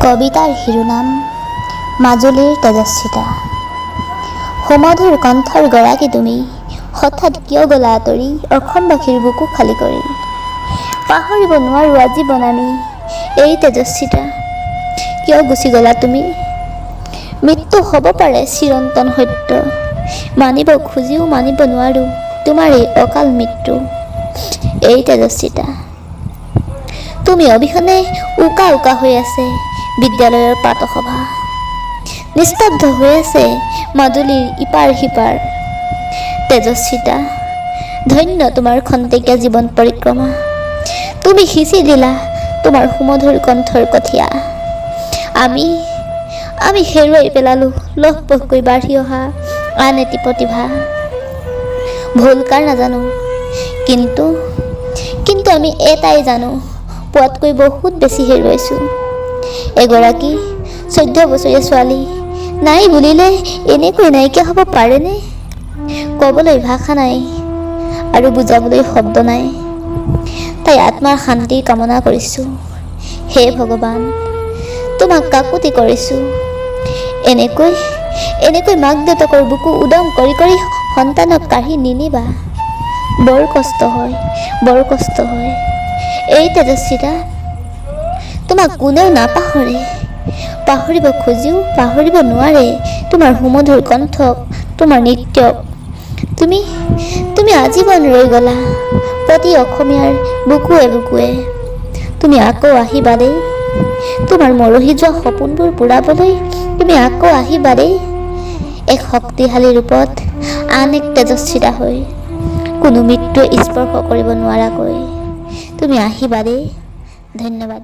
কবিতাৰ শিৰোনাম মাজুলীৰ তেজস্বিতা। সুমধুৰ কণ্ঠৰ গৰাকী তুমি, হঠাৎ কিয় গলা আঁতৰি অসমবাসীৰ বুকু খালী কৰি। পাহৰিব নোৱাৰো আজীৱন আমি এই তেজস্বিতা, কিয় গুচি গলা তুমি। মৃত্যু হ'ব পাৰে চিৰন্তন সত্য, মানিব খুজিও মানিব নোৱাৰো তোমাৰ এই অকাল মৃত্যু। এই তেজস্বিতা, তুমি অবিহনে উকা উকা হৈ আছে বিদ্যালয়ৰ পাতসভা, নিস্তব্ধ হৈ আছে মাজুলীৰ ইপাৰ সিপাৰ। তেজস্বিতা, ধন্য তোমাৰ খন্তেকীয়া জীৱন পৰিক্ৰমা, তুমি সিঁচি দিলা তোমাৰ সুমধুৰ কণ্ঠৰ কঠীয়া। আমি হেৰুৱাই পেলালো লহপহকৈ বাঢ়ি অহা আন এটি প্ৰতিভা। ভুল কাৰ নাজানো, কিন্তু আমি এটাই জানো, পোৱাতকৈ বহুত বেছি হেৰুৱাইছোঁ। এগৰাকী 14 বছৰীয়া ছোৱালী নাই বুলিলে এনেকৈ নাইকিয়া হ'ব পাৰেনে। ক'বলৈ ভাষা নাই আৰু বুজাবলৈ শব্দ নাই। তাই আত্মাৰ শান্তিৰ কামনা কৰিছোঁ। হে ভগৱান, তোমাক কাকুতি কৰিছোঁ। এনেকৈ মাক দেউতাকৰ বুকু উদং কৰি কৰি সন্তানক কাঢ়ি নিনিবা। বৰ কষ্ট হয়। এই তেজস্বিতা, তোমাক কোনেও নাপাহৰে, পাহৰিব খুজিও পাহৰিব নোৱাৰে তোমাৰ সুমধুৰ কণ্ঠক, তোমাৰ নৃত্যক। তুমি আজীৱন ৰৈ গলা প্ৰতি অসমীয়াৰ বুকুৱে বুকুৱে। তুমি আকৌ আহিবা দেই, তোমাৰ মৰহি যোৱা সপোনবোৰ পূৰাবলৈ তুমি আকৌ আহিবা দেই, এক শক্তিশালী ৰূপত আন এক তেজস্বিতা হৈ, কোনো মৃত্যুৱে স্পৰ্শ কৰিব নোৱাৰাকৈ। তুমি আহিবা দেই। ধন্যবাদ।